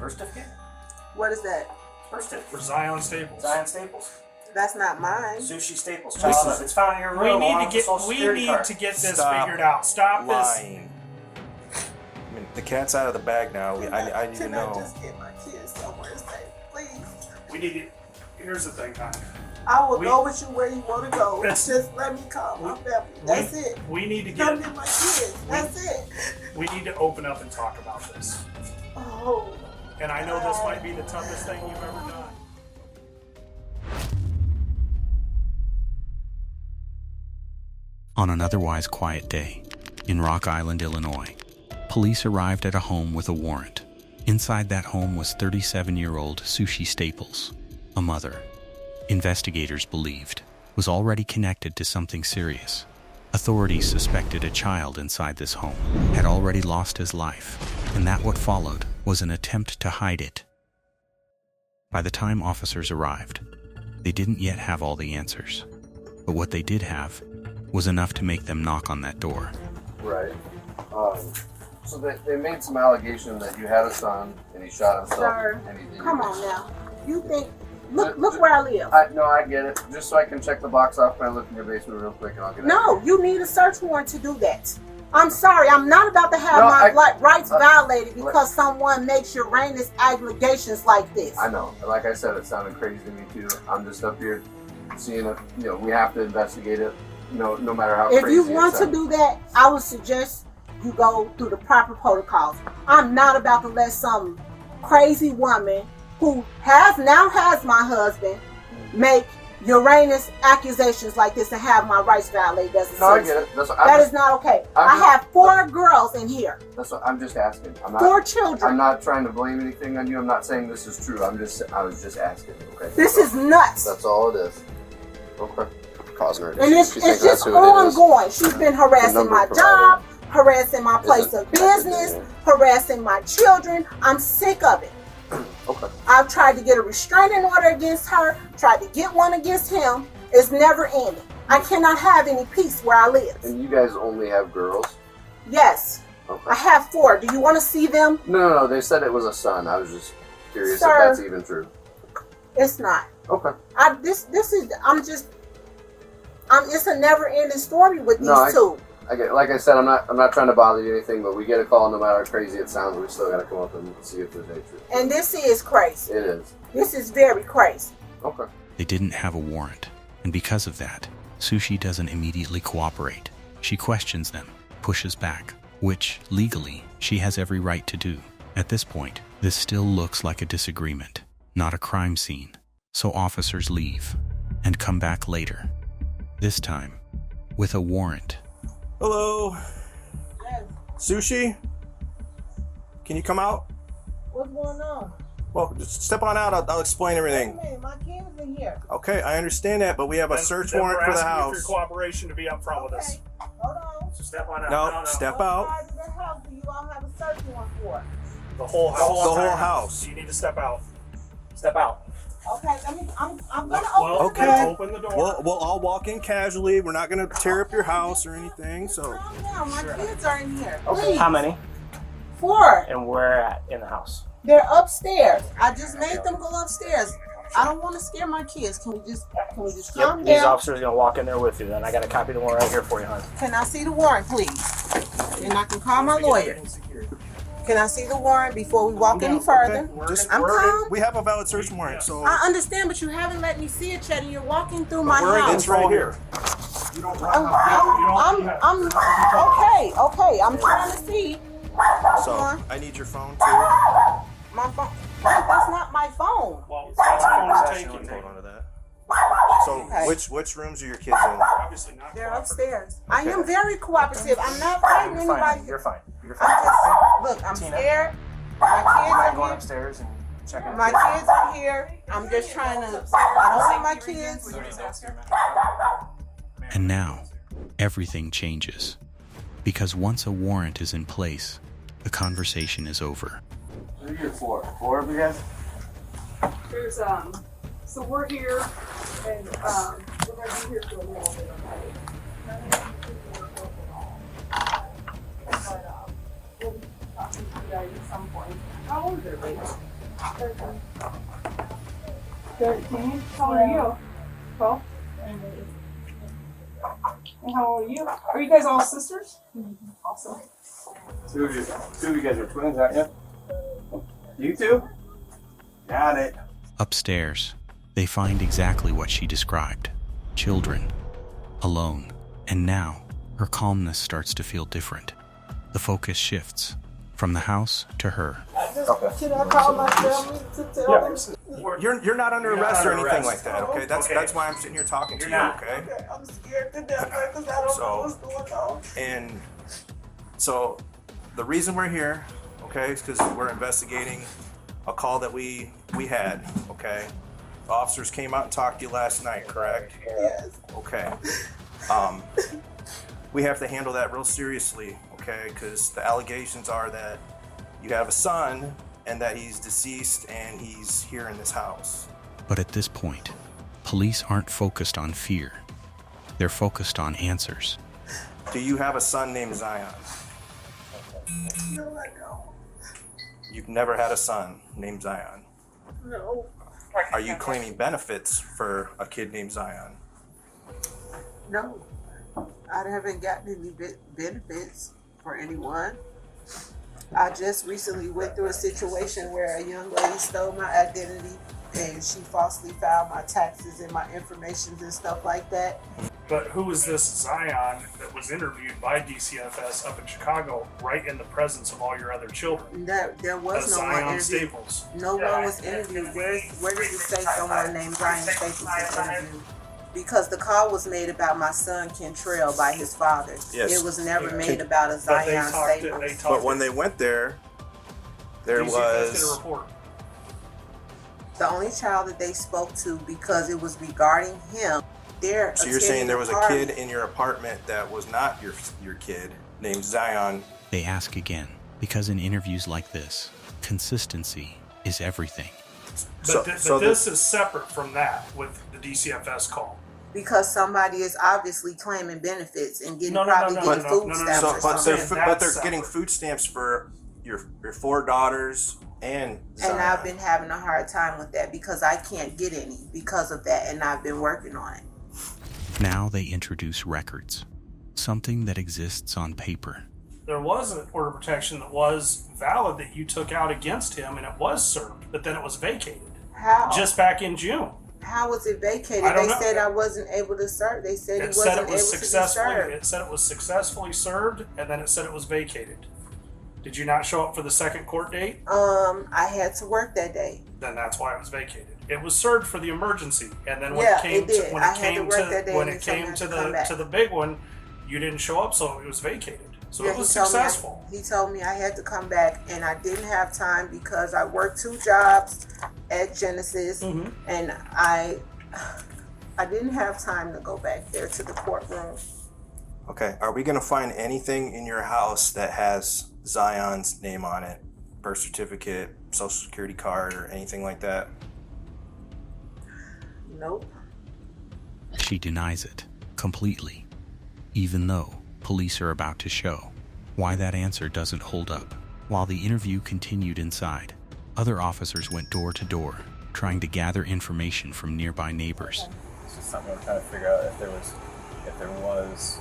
Birth certificate? What is that? Birth certificate. For Zion Staples. Zion Staples. That's not mine. Sushi Staples. Child, it's found in your room. We need to get this figured out. Stop lying. I mean, the cat's out of the bag now. I need to know. Can I just get my kids somewhere safe, please? We need to. Here's the thing, honey. I will go with you where you want to go. Just let me call my family. That's it. We need to Come get my kids. That's it. We need to open up and talk about this. Oh. And I know this might be the toughest thing you've ever done. On an otherwise quiet day, in Rock Island, Illinois, police arrived at a home with a warrant. Inside that home was 37-year-old Sushi Staples, a mother. Investigators believed was already connected to something serious. Authorities suspected a child inside this home had already lost his life, and that what followed was an attempt to hide it. By the time officers arrived, they didn't yet have all the answers, but what they did have was enough to make them knock on that door. Right. So they made some allegation that you had a son and he shot himself. Sir, and he didn't. come on now. You think, look where I live. I get it. Just so I can check the box off, can I look in your basement real quick and I'll get No, you need a search warrant to do that. I'm sorry, I'm not about to have my rights violated because someone makes Uranus allegations like this. I know. Like I said, it sounded crazy to me too. I'm just up here seeing if, we have to investigate it. No matter how crazy. If you want to do that, I would suggest you go through the proper protocols. I'm not about to let some crazy woman who has my husband make Uranus accusations like this and have my rights violated as a citizen. I get it. That is not okay. I have 4 girls in here. That's what I'm just asking. I'm not, 4 children. I'm not trying to blame anything on you. I'm not saying this is true. I was just asking. Okay. This is nuts. That's all it is. Okay. Causing her. And it's just ongoing. She's been harassing my job, harassing my place of business, harassing my children. I'm sick of it. Okay. I've tried to get a restraining order against her, tried to get one against him. It's never ending. I cannot have any peace where I live. And you guys only have girls? Yes. Okay. I have 4. Do you want to see them? No. They said it was a son. I was just curious if that's even true. It's not. Okay. It's a never-ending story with these two. Like I said, I'm not trying to bother you or anything, but we get a call, no matter how crazy it sounds, we still got to come up and see if there's any truth. And this is crazy. It is. This is very crazy. Okay. They didn't have a warrant, and because of that, Sushi doesn't immediately cooperate. She questions them, pushes back, which, legally, she has every right to do. At this point, this still looks like a disagreement, not a crime scene. So officers leave, and come back later. This time, with a warrant. Hello? Yes. Sushi? Can you come out? What's going on? Well, just step on out. I'll explain everything. Wait a minute, my kids are here. Okay, I understand that, but we have a search warrant for the house. For your cooperation to be up front with us. Hold on. So step on out. No, step out. What part of the house do you all have a search warrant for? The whole house. The whole house. You need to step out. Step out. Okay, I'm gonna open Okay. Open the door. We'll all walk in casually. We're not going to tear up your house or anything, so. Calm down, my kids are in here. Okay. Please. How many? 4. And where at in the house? They're upstairs. I just made them go upstairs. I don't want to scare my kids. Can we just calm These down? officers are going to walk in there with you. Then I got a copy of the warrant right here for you, hon. Can I see the warrant, please? And I can call my lawyer. Can I see the warrant before we walk any further? Just, I'm calm. we have a valid search warrant, so. I understand, but you haven't let me see it yet, and you're walking through my house. It's right here. You don't I'm okay. I'm trying to see. So, I need your phone too. My phone. That's not my phone. Well, that's phone is taking. Hold on to that. So, Okay. which rooms are your kids in? Obviously not. They're upstairs. I am very cooperative. I'm not fighting You're fine. anybody. You're fine. You're I'm fine. just look. I'm Tina. scared. My kids I'm are going here. upstairs and checking. My kids are here. I'm just trying to. I don't want my kids. And now, everything changes. Because once a warrant is in place, the conversation is over. Who are you 4? 4 of you guys? There's so we're here and we're gonna be here for a little bit, okay? But we'll be talking to you guys at some point. How old is everybody? 13. 13? How old are you? 12? And how old are you? Are you guys all sisters? Mm-hmm. Awesome. Two of you guys are twins, aren't you? You two? Got it. Upstairs, they find exactly what she described. Children, alone, and now her calmness starts to feel different. The focus shifts from the house to her. Should I call my family to tell them? You're not under arrest or anything arrest. like that, okay? That's why I'm sitting here talking to you, okay? Okay, I'm scared to death because I don't know what's going on. And so the reason we're here, okay, is because we're investigating a call that we had, okay? The officers came out and talked to you last night, correct? Yes. Okay. We have to handle that real seriously, okay? Because the allegations are that you have a son and that he's deceased and he's here in this house. But at this point, police aren't focused on fear. They're focused on answers. Do you have a son named Zion? No, I don't. You've never had a son named Zion. No. Are you claiming benefits for a kid named Zion? No. I haven't gotten any benefits for anyone. I just recently went through a situation where a young lady stole my identity and she falsely filed my taxes and my information and stuff like that. But who is this Zion that was interviewed by DCFS up in Chicago right in the presence of all your other children? There was no one Zion interviewed. Staples. No one was interviewed. Where did it say someone named Zion Staples was interviewed? Because the call was made about my son Kentrell by his father. Yes. It was never made about a But they Zion talked. Staples. But when they went there, there DCFS did a was... report. The only child that they spoke to, because it was regarding him, So you're saying there was a kid in your apartment that was not your kid, named Zion. They ask again, because in interviews like this, consistency is everything. But this is separate from that with the DCFS call. Because somebody is obviously claiming benefits and getting No, getting food stamps or But something. they're getting food stamps for your 4 daughters and Zion. And I've been having a hard time with that because I can't get any because of that, and I've been working on it. Now they introduce records, something that exists on paper. There was an order of protection that was valid that you took out against him, and it was served, but then it was vacated. How? Just back in June. How was it vacated? I don't They know. said I wasn't able to serve. They said he It wasn't said it able was to be successfully. served. It said it was successfully served, and then it said it was vacated. Did you not show up for the second court date? I had to work that day. Then that's why it was vacated. It was served for the emergency, and then when Yeah, it came it did. to when I it had to came work that day to when and it they told me came I to had to come back. the big one, you didn't show up, so it was vacated. So Yeah, it was he told me successful. He told me I had to come back, and I didn't have time because I worked 2 jobs at Genesis, Mhm. and I didn't have time to go back there to the courtroom. Okay, are we going to find anything in your house that has Zion's name on it? Birth certificate, social security card, or anything like that? Nope. She denies it completely, even though police are about to show why that answer doesn't hold up. While the interview continued inside, other officers went door to door, trying to gather information from nearby neighbors. It's just something we're trying to figure out if there was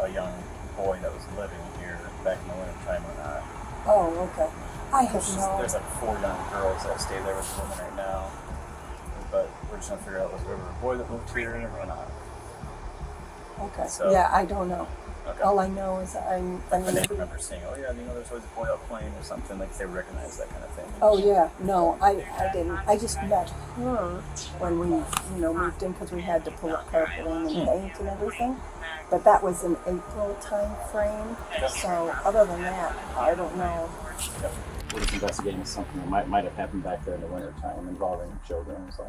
a young boy that was living here back in the winter time or not. Oh, okay. I have no. There's like 4 young girls that stay there with the woman right now, but we're just trying to figure out was there a boy that lived here or not. Okay. So- Yeah, I don't know. Okay. All I know is I I mean. didn't remember saying, oh yeah, there's always a boy out playing or something, like they recognize that kind of thing. Oh yeah, no, I didn't. I just met her when we moved in because we had to pull up carpeting and paint and everything. But that was in April time frame. So other than that, I don't know. We're just investigating something that might have happened back there in the winter time involving children. So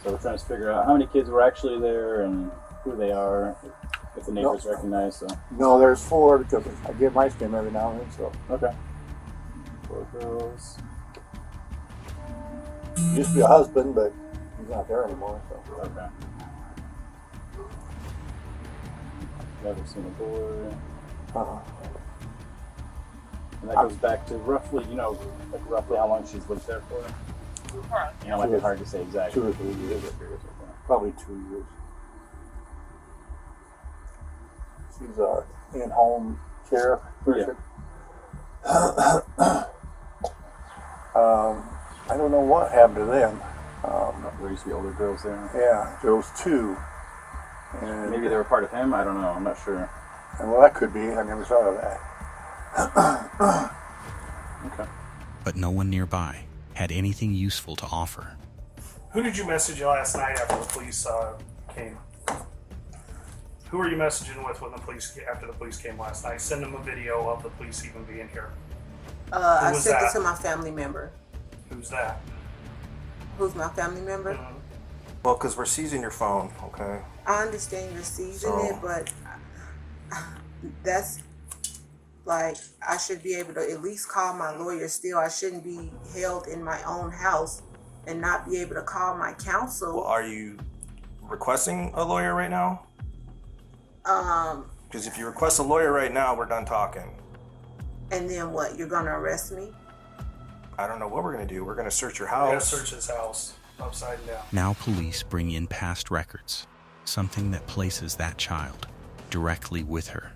we're trying to figure out how many kids were actually there and who they are, if the neighbors recognize. So No, there's 4 because I give ice cream every now and then. So okay. 4 girls. Used to be a husband, but he's not there anymore. So Okay. Never seen a boy. uh-huh. And that goes back to roughly, like roughly how long she's lived there for. It might be hard to say exactly. 2 or 3 years. Probably 2 years. She's our in-home care person. I don't know what happened to them. There used to be older girls there. Yeah, there was 2. And Maybe they were part of him. I don't know. I'm not sure. And well, that could be. I never thought of that. Okay. But no one nearby had anything useful to offer. Who did you message last night after the police came? Who were you messaging with when after the police came last night? Send them a video of the police even being here. I was sent that? it to my family member. Who's that? Who's my family member? Mhm. Well, because we're seizing your phone, okay? I understand you're seizing So- it, but that's like, I should be able to at least call my lawyer still. I shouldn't be held in my own house and not be able to call my counsel. Well, are you requesting a lawyer right now? Because if you request a lawyer right now, we're done talking. And then what? You're gonna arrest me? I don't know what we're going to do. We're going to search your We're gonna house. search his house upside down. Now police bring in past records, something that places that child directly with her.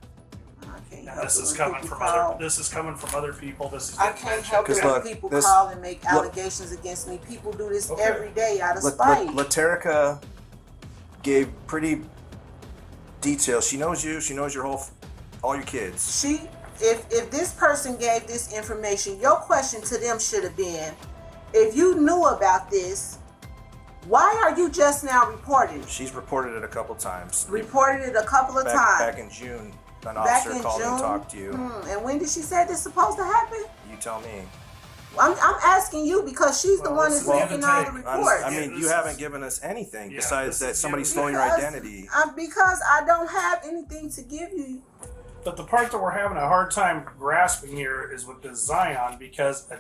I can't Now, help this it is when coming people from call. other. This is coming from other people. This is I getting can't mentioned. help it 'Cause when look, people this- call and make look- allegations against me. People do this Okay. every day out of spite. Laterica gave pretty details. She knows you. She knows all your kids. If this person gave this information, your question to them should have been, if you knew about this, why are you just now reporting? She's reported it a couple times. Reported it a couple of times. Back in June, an Back officer in called and June? talked to you. And when did she say this supposed to happen? You tell me. I'm asking you because she's the Well, one this that's is give making and all the take. reports. I mean, you haven't given us anything Yeah, besides this that is somebody's give and stolen your Because- identity. because I don't have anything to give you. But the part that we're having a hard time grasping here is with this Zion, because a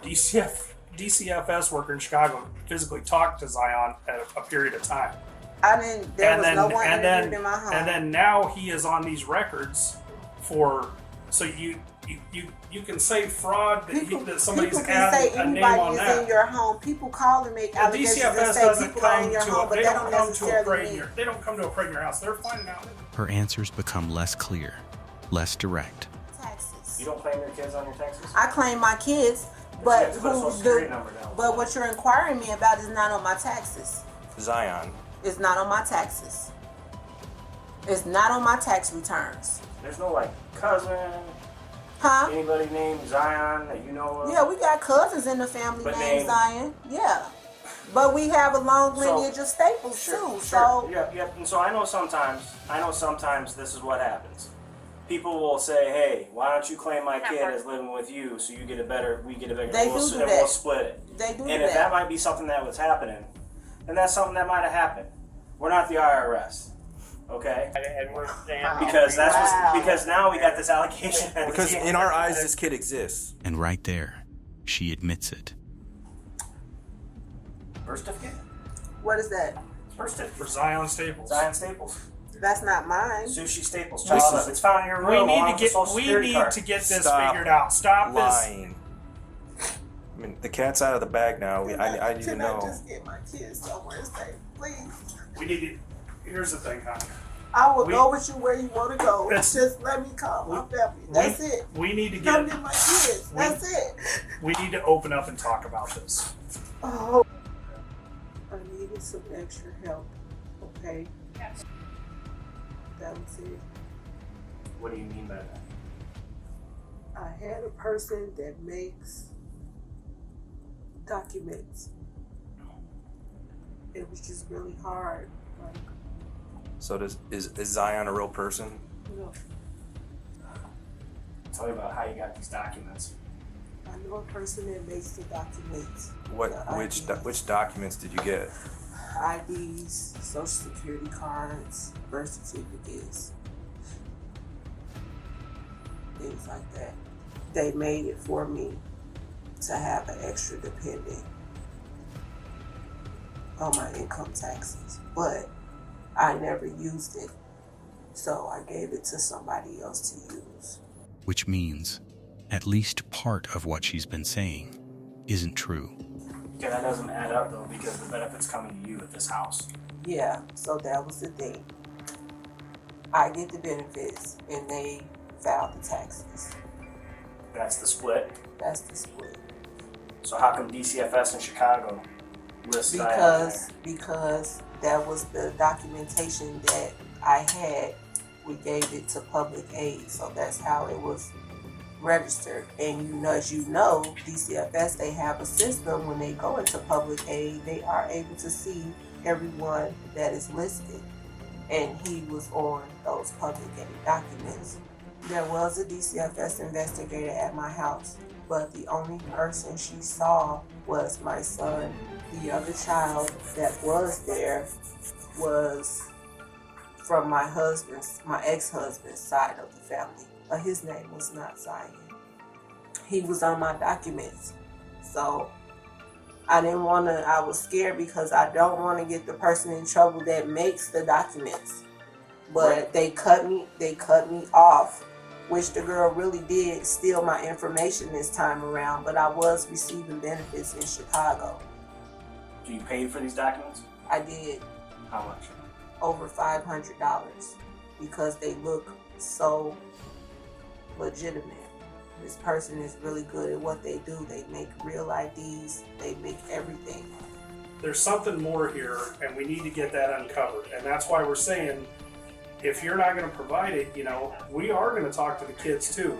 DCFS worker in Chicago physically talked to Zion at a period of time. There was no one interviewed in my home. And then now he is on these records for, so you can say fraud that somebody's people can say added a name on anybody is in that. your home. People call and make The allegations and DCFS say doesn't people are come in your to home, but they they don't don't come to a necessarily parade in mean. your, they don't come to a parade in your house. They're finding out. Her answers become less clear, less direct. Taxes. You don't claim your kids on your taxes? I claim my kids, You but have to put a social security number down. but what you're inquiring me about is not on my taxes. Zion. It's not on my taxes. It's not on my tax returns. There's no like cousin, Huh? anybody named Zion that you know of? Yeah, we got cousins in the family But named name- Zion. Yeah. But we have a long So- lineage of Staples Sure, too. sure. So Yep. And so I know sometimes this is what happens. People will say, "Hey, why don't you claim my kid as living with you so we get a better, They and do we'll that. split it." they do And if that that. might be something that was happening, then that's something that might have happened. We're not the IRS, okay? And we're saying Because that's Wow. because now we got this allegation. that Because it's- in our eyes, this kid exists. And right there, she admits it. birth certificate, What is that? birth certificate, For Zion Staples. Zion Staples, That's not mine. Sushi Staples, This child is- up. It's found in your We room. need along to with the Social we Security need card. to get this Stop figured out. Stop this. Lying. I mean, the cat's out of the bag now. I need to Can I know. just get my kids somewhere safe, please? We need to. Here's the thing, honey. I will We- go with you where you want to go. That's- Just let me call my family. That's it. We need to Come get. get my kids. That's it. We need to open up and talk about this. Oh, I needed some extra help. Okay. That was it. What do you mean by that? I had a person that makes documents. It was just really hard. Like, So is Zion a real person? you know, Tell me about how you got these documents. I know a person that makes the documents. Which documents did you get? IDs, social security cards, birth certificates, things like that. They made it for me to have an extra dependent on my income taxes, but I never used it, so I gave it to somebody else to use. Which means at least part of what she's been saying isn't true. Okay, that doesn't add up though, because the benefit's coming to you at this house. Yeah, so that was the thing. I get the benefits and they file the taxes. That's the split. That's the split. So how come DCFS in Chicago lists Because that was the documentation that I had. We gave it to public aid, so that's how it was registered. And as you know, DCFS, they have a system when they go into public aid, they are able to see everyone that is listed. And he was on those public aid documents. There was a DCFS investigator at my house, but the only person she saw was my son. The other child that was there was from my ex-husband's side of the family. His name was not Zion. He was on my documents. So I was scared because I don't want to get the person in trouble that makes the documents. But they cut me off, which the girl really did steal my information this time around, but I was receiving benefits in Chicago. Do you pay for these documents? I did. How much? Over $500 because they look so legitimate. This person is really good at what they do. They make real IDs. They make everything. There's something more here, and we need to get that uncovered. And that's why we're saying, if you're not going to provide it, we are going to talk to the kids too.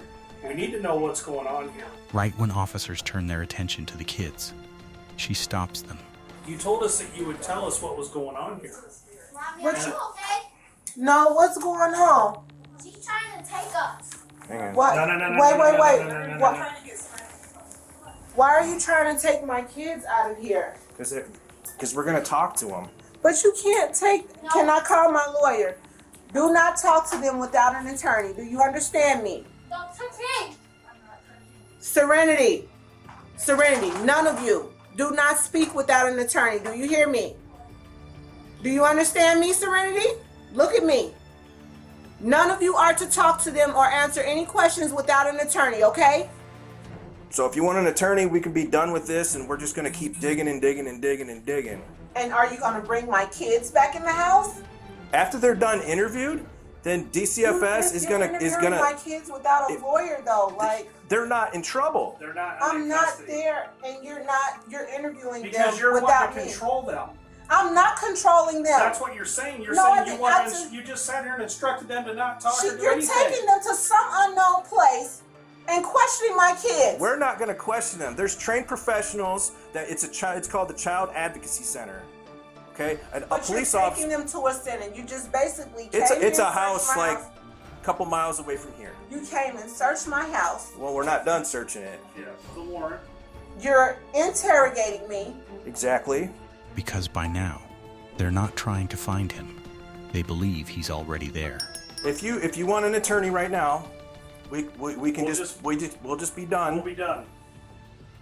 We need to know what's going on here. Right when officers turn their attention to the kids, she stops them. You told us that you would tell us what was going on here. Mommy, are you okay? No, what's going on? She's trying to take us. Hang on. What? No. What? Why are you trying to take my kids out of here? Because we're gonna talk to them. But you can't take. No. Can I call my lawyer? Do not talk to them without an attorney. Do you understand me? Don't touch me. Serenity. None of you. Do not speak without an attorney. Do you hear me? Do you understand me, Serenity? Look at me. None of you are to talk to them or answer any questions without an attorney, okay? So if you want an attorney, we can be done with this, and we're just gonna keep digging and digging and digging and digging. And are you gonna bring my kids back in the house? After they're done interviewed, then DCFS is gonna my kids without a lawyer though, like they're not in trouble. They're not. I'm not there, and you're interviewing because them you're without wanting to me. Control them. I'm not controlling them. That's what you're saying. You're saying you just sat here and instructed them to not talk or do You're anything. taking them to some unknown place and questioning my kids. We're not going to question them. There's trained professionals that it's called the Child Advocacy Center. Okay, a police officer. Taking them to a center. You just basically it's a house like a couple miles away from here. You came and searched my house. Well, we're not done searching it. Yeah, the warrant. You're interrogating me. Exactly. Because by now, they're not trying to find him. They believe he's already there. If you want an attorney right now, we'll just be done. We'll be done.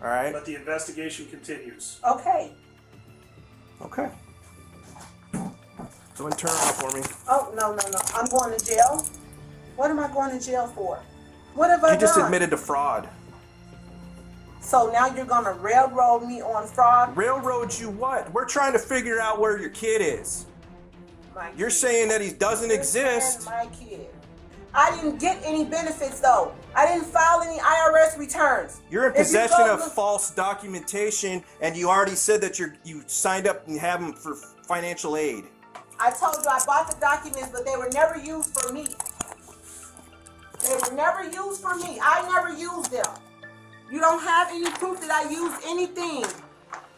All right. But the investigation continues. Okay. Okay. So turn around for me. Oh no! I'm going to jail. What am I going to jail for? What have I done? You just admitted to fraud. So now you're gonna railroad me on fraud? Railroad you what? We're trying to figure out where your kid is. You're saying that he doesn't exist. My kid. I didn't get any benefits though. I didn't file any IRS returns. You're in possession of false documentation, and you already said that you signed up and have them for financial aid. I told you I bought the documents, but they were never used for me. They were never used for me. I never used them. You don't have any proof that I used anything.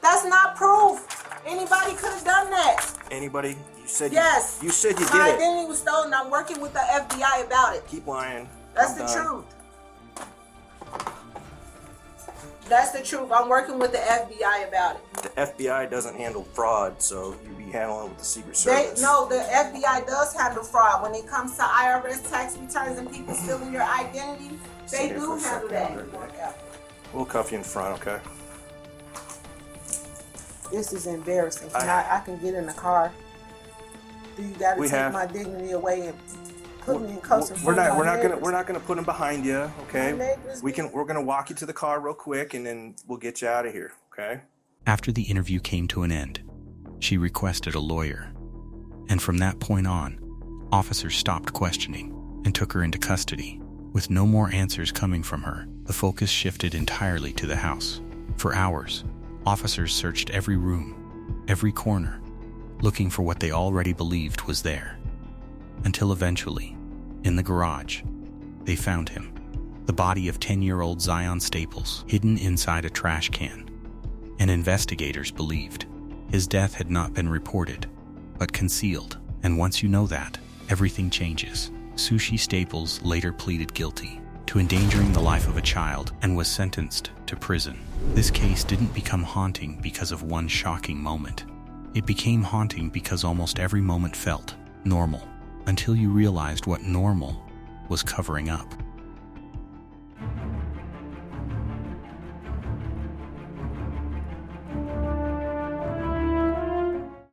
That's not proof. Anybody could have done that. Anybody? You said yes. You said you did My it. identity was stolen. I'm working with the FBI about it. Keep lying. That's the truth. That's the truth. I'm working with the FBI about it. The FBI doesn't handle fraud, so you be handling it with the Secret Service. The FBI does handle fraud. When it comes to IRS tax returns and people stealing your identity, they do handle that. We'll cuff you in front, okay? This is embarrassing. I can get in the car. Do you got to take have my dignity away? put me in custody. We're not gonna put him behind you, okay? We're gonna walk you to the car real quick, and then we'll get you out of here, okay? After the interview came to an end, she requested a lawyer. And from that point on, officers stopped questioning and took her into custody. With no more answers coming from her, the focus shifted entirely to the house. For hours, officers searched every room, every corner, looking for what they already believed was there. Until eventually, in the garage, they found him. The body of 10-year-old Zion Staples, hidden inside a trash can. And investigators believed his death had not been reported, but concealed. And once you know that, everything changes. Sushi Staples later pleaded guilty to endangering the life of a child and was sentenced to prison. This case didn't become haunting because of one shocking moment. It became haunting because almost every moment felt normal, until you realized what normal was covering up.